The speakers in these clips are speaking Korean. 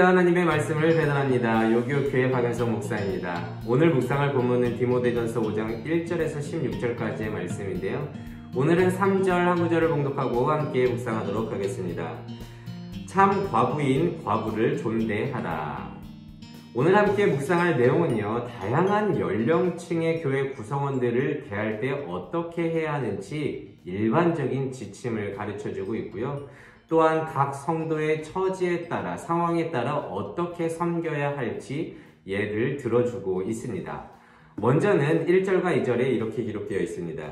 하나님의 말씀을 배달합니다. 요교교회 박연성 목사입니다. 오늘 묵상할 본문은 디모데전서 5장 1절에서 16절까지의 말씀인데요. 오늘은 3절 한 구절을 봉독하고 함께 묵상하도록 하겠습니다. 참 과부인 과부를 존대하라. 오늘 함께 묵상할 내용은요, 다양한 연령층의 교회 구성원들을 대할 때 어떻게 해야 하는지 일반적인 지침을 가르쳐주고 있고요. 또한 각 성도의 처지에 따라, 상황에 따라 어떻게 섬겨야 할지 예를 들어주고 있습니다. 먼저는 1절과 2절에 이렇게 기록되어 있습니다.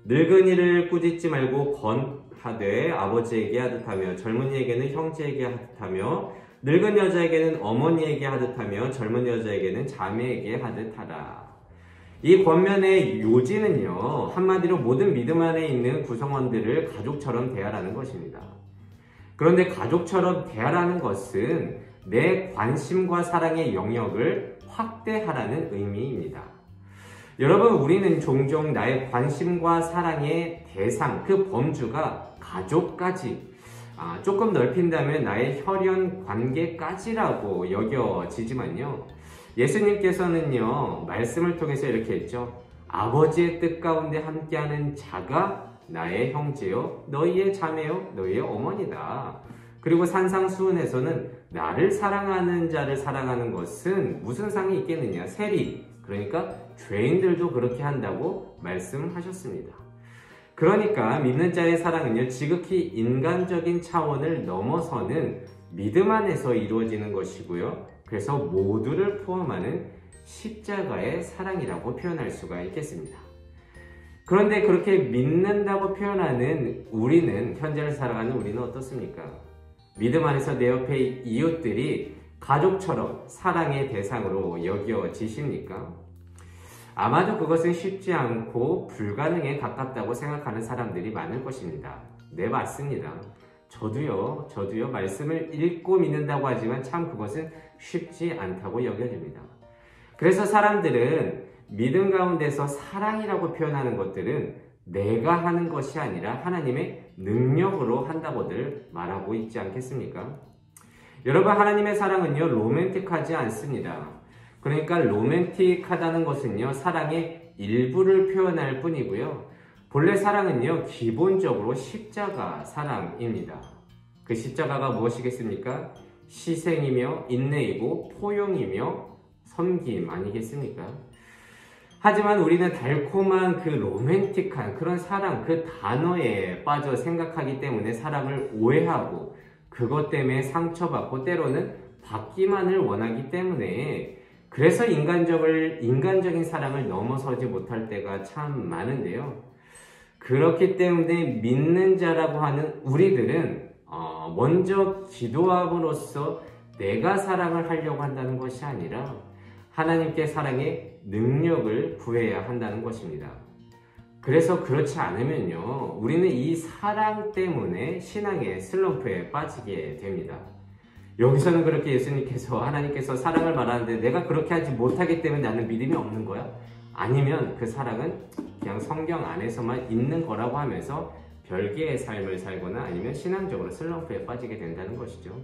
늙은이를 꾸짖지 말고 권하되 아버지에게 하듯하며 젊은이에게는 형제에게 하듯하며 늙은 여자에게는 어머니에게 하듯하며 젊은 여자에게는 자매에게 하듯하라. 이 권면의 요지는요, 한마디로 모든 믿음 안에 있는 구성원들을 가족처럼 대하라는 것입니다. 그런데 가족처럼 대하라는 것은 내 관심과 사랑의 영역을 확대하라는 의미입니다. 여러분, 우리는 종종 나의 관심과 사랑의 대상, 그 범주가 가족까지, 조금 넓힌다면 나의 혈연 관계까지라고 여겨지지만요. 예수님께서는요, 말씀을 통해서 이렇게 했죠. 아버지의 뜻 가운데 함께하는 자가 나의 형제요, 너희의 자매요, 너희의 어머니다. 그리고 산상수훈에서는 나를 사랑하는 자를 사랑하는 것은 무슨 상이 있겠느냐? 세리, 그러니까 죄인들도 그렇게 한다고 말씀하셨습니다. 그러니까 믿는 자의 사랑은요, 지극히 인간적인 차원을 넘어서는 믿음 안에서 이루어지는 것이고요. 그래서 모두를 포함하는 십자가의 사랑이라고 표현할 수가 있겠습니다. 그런데 그렇게 믿는다고 표현하는 우리는, 현재를 살아가는 우리는 어떻습니까? 믿음 안에서 내 옆에 이웃들이 가족처럼 사랑의 대상으로 여겨지십니까? 아마도 그것은 쉽지 않고 불가능에 가깝다고 생각하는 사람들이 많을 것입니다. 네, 맞습니다. 저도요, 말씀을 읽고 믿는다고 하지만 참 그것은 쉽지 않다고 여겨집니다. 그래서 사람들은 믿음 가운데서 사랑이라고 표현하는 것들은 내가 하는 것이 아니라 하나님의 능력으로 한다고들 말하고 있지 않겠습니까? 여러분, 하나님의 사랑은요, 로맨틱하지 않습니다. 그러니까 로맨틱하다는 것은요, 사랑의 일부를 표현할 뿐이고요. 본래 사랑은요, 기본적으로 십자가 사랑입니다. 그 십자가가 무엇이겠습니까? 희생이며 인내이고 포용이며 섬김 아니겠습니까? 하지만 우리는 달콤한 그 로맨틱한 그런 사랑, 그 단어에 빠져 생각하기 때문에 사랑을 오해하고 그것 때문에 상처받고 때로는 받기만을 원하기 때문에, 그래서 인간적인 사랑을 넘어서지 못할 때가 참 많은데요. 그렇기 때문에 믿는 자라고 하는 우리들은 먼저 기도함으로써 내가 사랑을 하려고 한다는 것이 아니라 하나님께 사랑의 능력을 구해야 한다는 것입니다. 그래서 그렇지 않으면요, 우리는 이 사랑 때문에 신앙의 슬럼프에 빠지게 됩니다. 여기서는 그렇게 예수님께서, 하나님께서 사랑을 말하는데 내가 그렇게 하지 못하기 때문에 나는 믿음이 없는 거야? 아니면 그 사랑은 그냥 성경 안에서만 있는 거라고 하면서 별개의 삶을 살거나 아니면 신앙적으로 슬럼프에 빠지게 된다는 것이죠.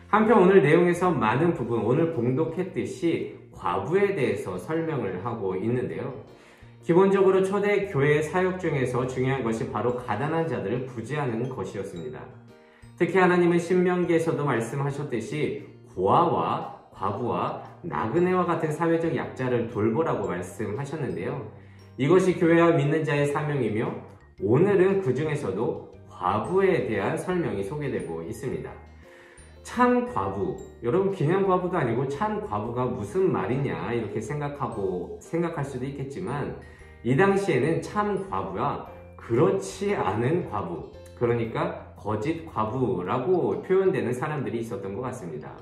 한편 오늘 내용에서 많은 부분, 오늘 봉독했듯이 과부에 대해서 설명을 하고 있는데요. 기본적으로 초대 교회 사역 중에서 중요한 것이 바로 가난한 자들을 구제하는 것이었습니다. 특히 하나님은 신명기에서도 말씀하셨듯이 고아와 과부와 나그네와 같은 사회적 약자를 돌보라고 말씀하셨는데요. 이것이 교회와 믿는 자의 사명이며 오늘은 그 중에서도 과부에 대한 설명이 소개되고 있습니다. 참 과부, 여러분 기냥 과부도 아니고 참 과부가 무슨 말이냐 이렇게 생각할 수도 있겠지만, 이 당시에는 참 과부와 그렇지 않은 과부, 그러니까 거짓 과부라고 표현되는 사람들이 있었던 것 같습니다.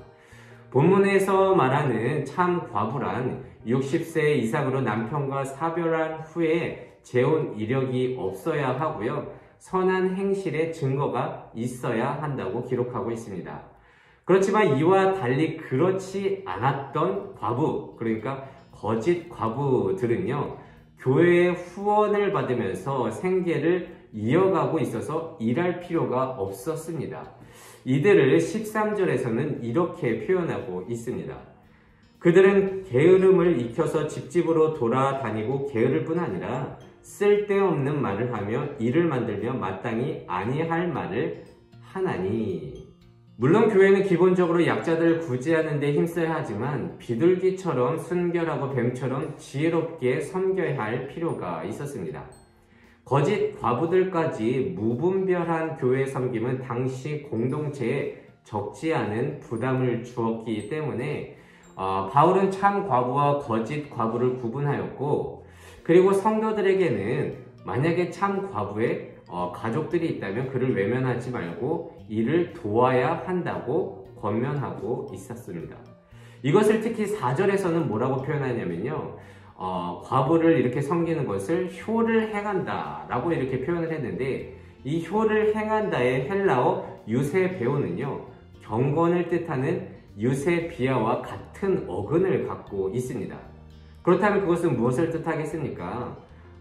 본문에서 말하는 참 과부란 60세 이상으로 남편과 사별한 후에 재혼 이력이 없어야 하고요, 선한 행실의 증거가 있어야 한다고 기록하고 있습니다. 그렇지만 이와 달리 그렇지 않았던 과부, 그러니까 거짓 과부들은요, 교회의 후원을 받으면서 생계를 이어가고 있어서 일할 필요가 없었습니다. 이들을 13절에서는 이렇게 표현하고 있습니다. 그들은 게으름을 익혀서 집집으로 돌아다니고 게으를 뿐 아니라 쓸데없는 말을 하며 일을 만들며 마땅히 아니할 말을 하나니. 물론 교회는 기본적으로 약자들을 구제하는 데 힘써야 하지만 비둘기처럼 순결하고 뱀처럼 지혜롭게 섬겨야 할 필요가 있었습니다. 거짓 과부들까지 무분별한 교회 섬김은 당시 공동체에 적지 않은 부담을 주었기 때문에 바울은 참 과부와 거짓 과부를 구분하였고, 그리고 성도들에게는 만약에 참 과부의 가족들이 있다면 그를 외면하지 말고 이를 도와야 한다고 권면하고 있었습니다. 이것을 특히 4절에서는 뭐라고 표현하냐면요, 과부를 이렇게 섬기는 것을 효를 행한다 라고 이렇게 표현을 했는데, 이 효를 행한다의 헬라어 유세베오는요, 경건을 뜻하는 유세비아와 같은 어근을 갖고 있습니다. 그렇다면 그것은 무엇을 뜻하겠습니까?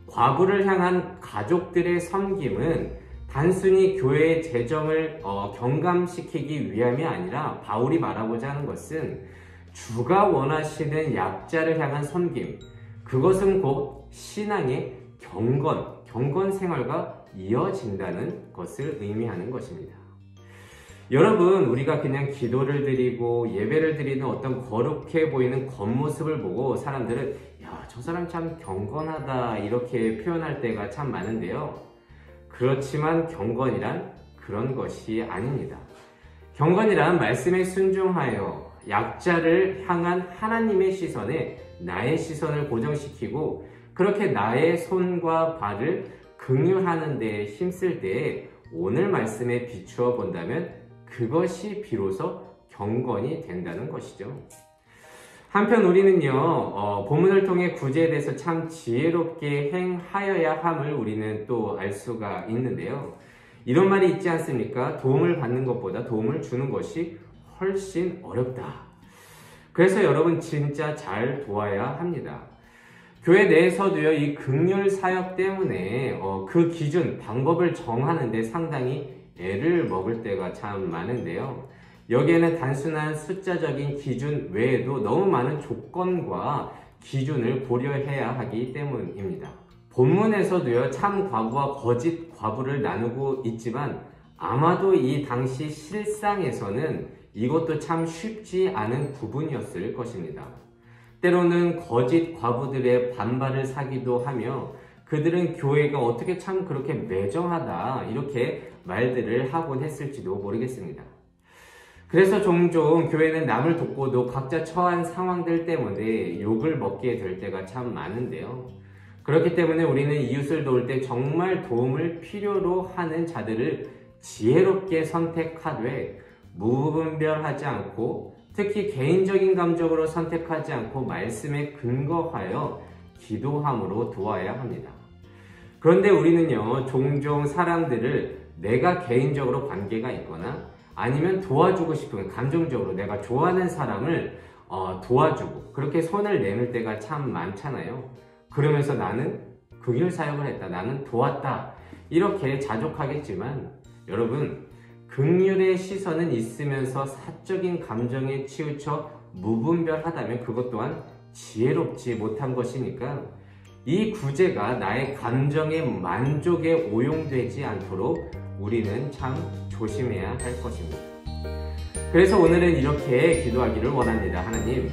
과부를 향한 가족들의 섬김은 단순히 교회의 재정을 경감시키기 위함이 아니라, 바울이 말하고자 하는 것은 주가 원하시는 약자를 향한 섬김, 그것은 곧 신앙의 경건 생활과 이어진다는 것을 의미하는 것입니다. 여러분, 우리가 그냥 기도를 드리고 예배를 드리는 어떤 거룩해 보이는 겉모습을 보고 사람들은 야, 저 사람 참 경건하다 이렇게 표현할 때가 참 많은데요. 그렇지만 경건이란 그런 것이 아닙니다. 경건이란 말씀에 순종하여 약자를 향한 하나님의 시선에 나의 시선을 고정시키고, 그렇게 나의 손과 발을 긍휼하는 데에 힘쓸 때에 오늘 말씀에 비추어 본다면 그것이 비로소 경건이 된다는 것이죠. 한편 우리는요, 본문을 통해 구제에 대해서 참 지혜롭게 행하여야 함을 우리는 또 알 수가 있는데요. 이런 말이 있지 않습니까? 도움을 받는 것보다 도움을 주는 것이 훨씬 어렵다. 그래서 여러분, 진짜 잘 도와야 합니다. 교회 내에서도요, 이 긍휼 사역 때문에 그 기준, 방법을 정하는데 상당히 애를 먹을 때가 참 많은데요. 여기에는 단순한 숫자적인 기준 외에도 너무 많은 조건과 기준을 고려해야 하기 때문입니다. 본문에서도요, 참 과부와 거짓 과부를 나누고 있지만 아마도 이 당시 실상에서는 이것도 참 쉽지 않은 구분이었을 것입니다. 때로는 거짓 과부들의 반발을 사기도 하며 그들은 교회가 어떻게 참 그렇게 매정하다 이렇게 말들을 하곤 했을지도 모르겠습니다. 그래서 종종 교회는 남을 돕고도 각자 처한 상황들 때문에 욕을 먹게 될 때가 참 많은데요. 그렇기 때문에 우리는 이웃을 도울 때 정말 도움을 필요로 하는 자들을 지혜롭게 선택하되 무분별하지 않고, 특히 개인적인 감정으로 선택하지 않고 말씀에 근거하여 기도함으로 도와야 합니다. 그런데 우리는요, 종종 사람들을 내가 개인적으로 관계가 있거나 아니면 도와주고 싶은, 감정적으로 내가 좋아하는 사람을 도와주고 그렇게 손을 내밀 때가 참 많잖아요. 그러면서 나는 긍휼 사역을 했다, 나는 도왔다 이렇게 자족하겠지만, 여러분, 긍휼의 시선은 있으면서 사적인 감정에 치우쳐 무분별하다면 그것 또한 지혜롭지 못한 것이니까 이 구제가 나의 감정의 만족에 오용되지 않도록 우리는 참 조심해야 할 것입니다. 그래서 오늘은 이렇게 기도하기를 원합니다. 하나님,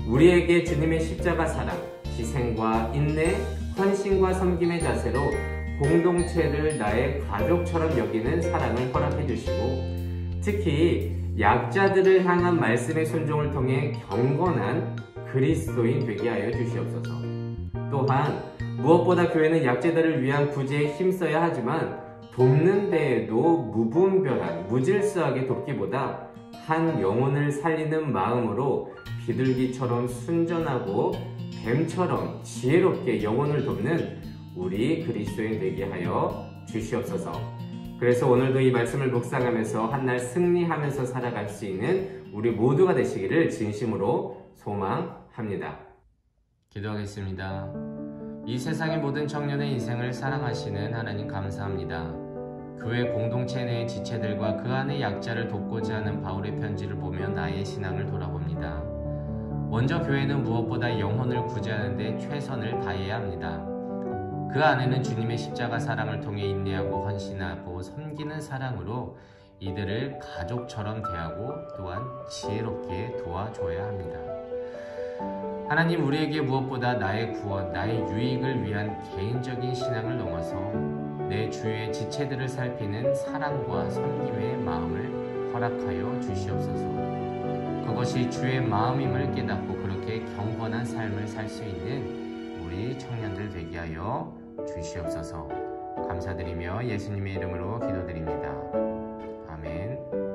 우리에게 주님의 십자가 사랑, 희생과 인내, 헌신과 섬김의 자세로 공동체를 나의 가족처럼 여기는 사랑을 허락해 주시고, 특히 약자들을 향한 말씀의 순종을 통해 경건한 그리스도인 되게 하여 주시옵소서. 또한 무엇보다 교회는 약자들을 위한 구제에 힘써야 하지만 돕는 데에도 무분별한, 무질서하게 돕기보다 한 영혼을 살리는 마음으로 비둘기처럼 순전하고 뱀처럼 지혜롭게 영혼을 돕는 우리 그리스도인 되게 하여 주시옵소서. 그래서 오늘도 이 말씀을 묵상하면서 한날 승리하면서 살아갈 수 있는 우리 모두가 되시기를 진심으로 소망합니다. 기도하겠습니다. 이 세상의 모든 청년의 인생을 사랑하시는 하나님 감사합니다. 교회 공동체 내의 지체들과 그 안의 약자를 돕고자 하는 바울의 편지를 보며 나의 신앙을 돌아봅니다. 먼저 교회는 무엇보다 영혼을 구제하는 데 최선을 다해야 합니다. 그 안에는 주님의 십자가 사랑을 통해 인내하고 헌신하고 섬기는 사랑으로 이들을 가족처럼 대하고 또한 지혜롭게 도와줘야 합니다. 하나님, 우리에게 무엇보다 나의 구원, 나의 유익을 위한 개인적인 신앙을 넘어서 내 주위의 지체들을 살피는 사랑과 섬김의 마음을 허락하여 주시옵소서. 그것이 주의 마음임을 깨닫고 그렇게 경건한 삶을 살 수 있는 우리 청년들 되게 하여 주시옵소서. 감사드리며 예수님의 이름으로 기도드립니다. 아멘.